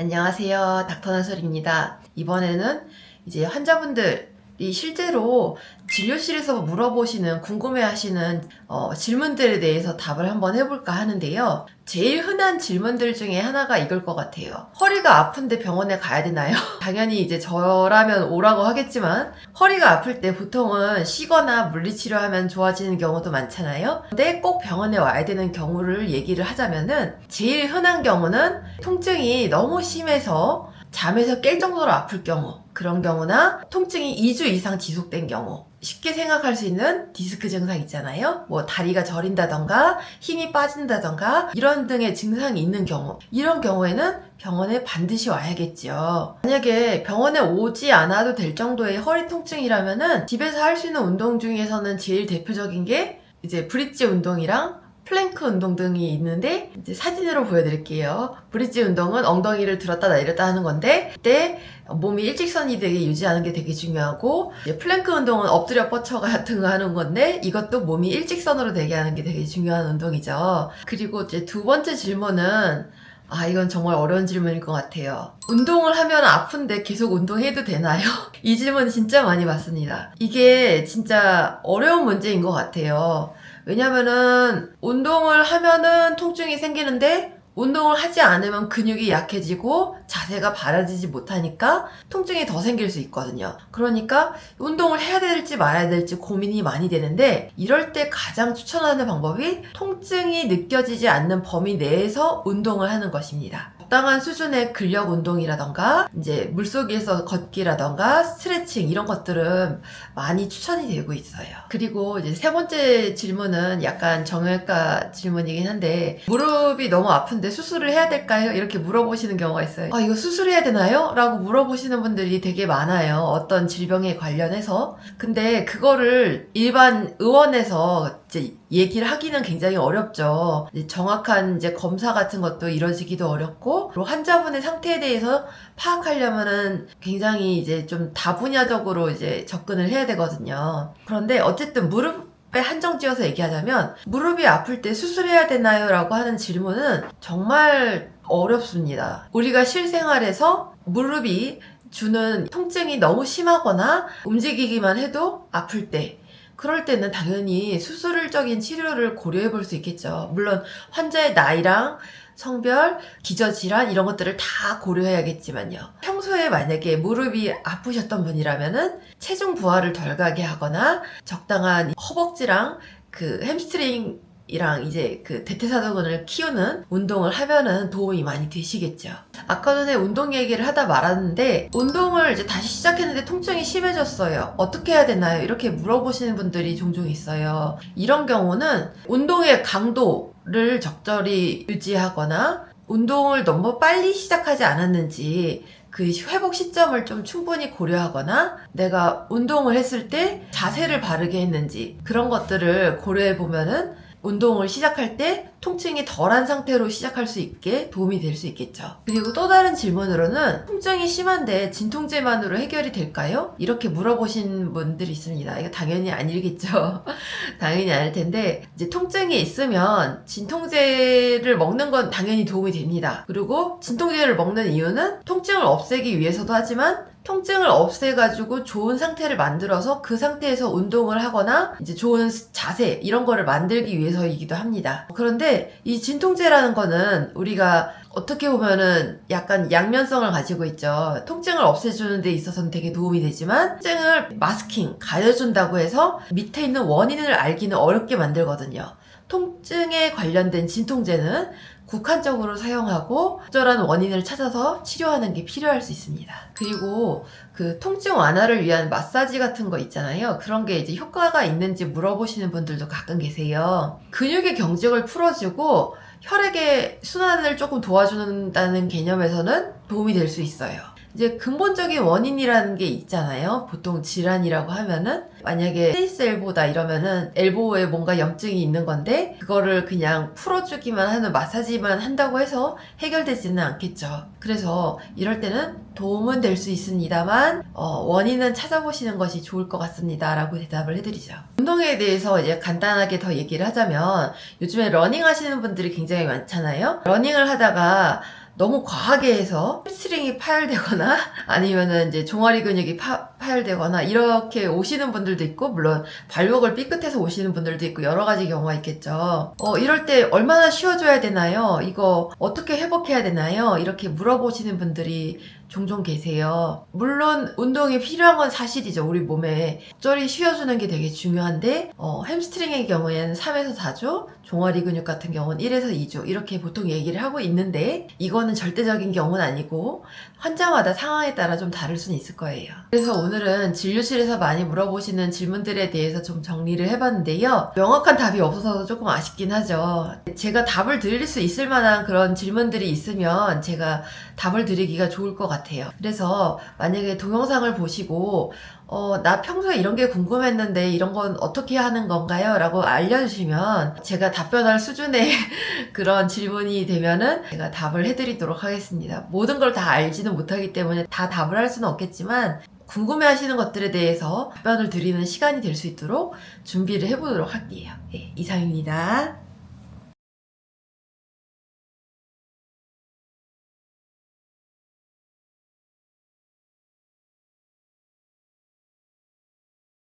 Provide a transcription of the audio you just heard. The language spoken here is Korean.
안녕하세요. 닥터나솔입니다. 이번에는 이제 환자분들이 실제로 진료실에서 물어보시는 궁금해하시는 질문들에 대해서 답을 한번 해볼까 하는데요. 제일 흔한 질문들 중에 하나가 이걸 것 같아요. 허리가 아픈데 병원에 가야 되나요? 당연히 이제 저라면 오라고 하겠지만 허리가 아플 때 보통은 쉬거나 물리치료하면 좋아지는 경우도 많잖아요. 근데 꼭 병원에 와야 되는 경우를 얘기를 하자면은 제일 흔한 경우는 통증이 너무 심해서 잠에서 깰 정도로 아플 경우, 그런 경우나 통증이 2주 이상 지속된 경우, 쉽게 생각할 수 있는 디스크 증상 있잖아요. 뭐 다리가 저린다던가 힘이 빠진다던가 이런 등의 증상이 있는 경우, 이런 경우에는 병원에 반드시 와야겠죠. 만약에 병원에 오지 않아도 될 정도의 허리 통증이라면은 집에서 할 수 있는 운동 중에서는 제일 대표적인 게 이제 브릿지 운동이랑 플랭크 운동 등이 있는데, 이제 사진으로 보여드릴게요. 브릿지 운동은 엉덩이를 들었다 내렸다 하는 건데, 그때 몸이 일직선이 되게 유지하는 게 되게 중요하고, 이제 플랭크 운동은 엎드려 뻗쳐 같은 거 하는 건데, 이것도 몸이 일직선으로 되게 하는 게 되게 중요한 운동이죠. 그리고 이제 두 번째 질문은, 이건 정말 어려운 질문일 것 같아요. 운동을 하면 아픈데 계속 운동해도 되나요? 이 질문 진짜 많이 받습니다. 이게 진짜 어려운 문제인 것 같아요. 왜냐면은 운동을 하면은 통증이 생기는데 운동을 하지 않으면 근육이 약해지고 자세가 바라지지 못하니까 통증이 더 생길 수 있거든요. 그러니까 운동을 해야 될지 말아야 될지 고민이 많이 되는데, 이럴 때 가장 추천하는 방법이 통증이 느껴지지 않는 범위 내에서 운동을 하는 것입니다. 적당한 수준의 근력 운동이라던가 이제 물속에서 걷기라던가 스트레칭, 이런 것들은 많이 추천이 되고 있어요. 그리고 이제 세 번째 질문은 약간 정형외과 질문이긴 한데, 무릎이 너무 아픈데 수술을 해야 될까요? 이렇게 물어보시는 경우가 있어요. 이거 수술해야 되나요? 라고 물어보시는 분들이 되게 많아요. 어떤 질병에 관련해서. 근데 그거를 일반 의원에서 이제 얘기를 하기는 굉장히 어렵죠. 이제 정확한 이제 검사 같은 것도 이루어지기도 어렵고, 그리고 환자분의 상태에 대해서 파악하려면은 굉장히 이제 좀 다분야적으로 이제 접근을 해야 되거든요. 그런데 어쨌든 무릎에 한정 지어서 얘기하자면, 무릎이 아플 때 수술해야 되나요? 라고 하는 질문은 정말 어렵습니다. 우리가 실생활에서 무릎이 주는 통증이 너무 심하거나 움직이기만 해도 아플 때, 그럴 때는 당연히 수술적인 치료를 고려해 볼 수 있겠죠. 물론 환자의 나이랑 성별, 기저질환 이런 것들을 다 고려해야겠지만요. 평소에 만약에 무릎이 아프셨던 분이라면은 체중 부하를 덜 가게 하거나 적당한 허벅지랑 그 햄스트링이랑 이제 그 대퇴사두근을 키우는 운동을 하면은 도움이 많이 되시겠죠. 아까 전에 운동 얘기를 하다 말았는데, 운동을 이제 다시 시작했는데 통증이 심해졌어요. 어떻게 해야 되나요? 이렇게 물어보시는 분들이 종종 있어요. 이런 경우는 운동의 강도를 적절히 유지하거나 운동을 너무 빨리 시작하지 않았는지 그 회복 시점을 좀 충분히 고려하거나, 내가 운동을 했을 때 자세를 바르게 했는지, 그런 것들을 고려해 보면은 운동을 시작할 때 통증이 덜한 상태로 시작할 수 있게 도움이 될 수 있겠죠. 그리고 또 다른 질문으로는, 통증이 심한데 진통제만으로 해결이 될까요? 이렇게 물어보신 분들이 있습니다. 이거 당연히 아니겠죠. 당연히 아닐 텐데, 이제 통증이 있으면 진통제를 먹는 건 당연히 도움이 됩니다. 그리고 진통제를 먹는 이유는 통증을 없애기 위해서도 하지만, 통증을 없애가지고 좋은 상태를 만들어서 그 상태에서 운동을 하거나 이제 좋은 자세 이런 거를 만들기 위해서이기도 합니다. 그런데 이 진통제라는 거는 우리가 어떻게 보면은 약간 양면성을 가지고 있죠. 통증을 없애주는 데 있어서는 되게 도움이 되지만, 통증을 마스킹, 가려준다고 해서 밑에 있는 원인을 알기는 어렵게 만들거든요. 통증에 관련된 진통제는 국한적으로 사용하고 적절한 원인을 찾아서 치료하는 게 필요할 수 있습니다. 그리고 그 통증 완화를 위한 마사지 같은 거 있잖아요. 그런 게 이제 효과가 있는지 물어보시는 분들도 가끔 계세요. 근육의 경직을 풀어주고 혈액의 순환을 조금 도와준다는 개념에서는 도움이 될 수 있어요. 이제 근본적인 원인이라는 게 있잖아요. 보통 질환이라고 하면은, 만약에 테니스 엘보다 이러면은 엘보에 뭔가 염증이 있는 건데, 그거를 그냥 풀어주기만 하는 마사지만 한다고 해서 해결되지는 않겠죠. 그래서 이럴 때는 도움은 될 수 있습니다만 원인은 찾아보시는 것이 좋을 것 같습니다 라고 대답을 해드리죠. 운동에 대해서 이제 간단하게 더 얘기를 하자면, 요즘에 러닝 하시는 분들이 굉장히 많잖아요. 러닝을 하다가 너무 과하게 해서 햄스트링이 파열되거나 아니면은 이제 종아리 근육이 파열되거나 이렇게 오시는 분들도 있고, 물론 발목을 삐끗해서 오시는 분들도 있고 여러 가지 경우가 있겠죠. 이럴 때 얼마나 쉬어줘야 되나요? 이거 어떻게 회복해야 되나요? 이렇게 물어보시는 분들이 종종 계세요. 물론 운동이 필요한 건 사실이죠. 우리 몸에 적절히 쉬어주는 게 되게 중요한데 햄스트링의 경우에는 3에서 4주, 종아리 근육 같은 경우는 1에서 2주 이렇게 보통 얘기를 하고 있는데, 이거는 절대적인 경우는 아니고 환자마다 상황에 따라 좀 다를 수는 있을 거예요. 그래서 오늘은 진료실에서 많이 물어보시는 질문들에 대해서 좀 정리를 해봤는데요. 명확한 답이 없어서 조금 아쉽긴 하죠. 제가 답을 드릴 수 있을 만한 그런 질문들이 있으면 제가 답을 드리기가 좋을 것 같아요. 그래서 만약에 동영상을 보시고 나 평소에 이런 게 궁금했는데 이런 건 어떻게 하는 건가요? 라고 알려주시면 제가 답변할 수준의 그런 질문이 되면은 제가 답을 해드리도록 하겠습니다. 모든 걸 다 알지는 못하기 때문에 다 답을 할 수는 없겠지만, 궁금해 하시는 것들에 대해서 답변을 드리는 시간이 될 수 있도록 준비를 해보도록 할게요. 네, 이상입니다.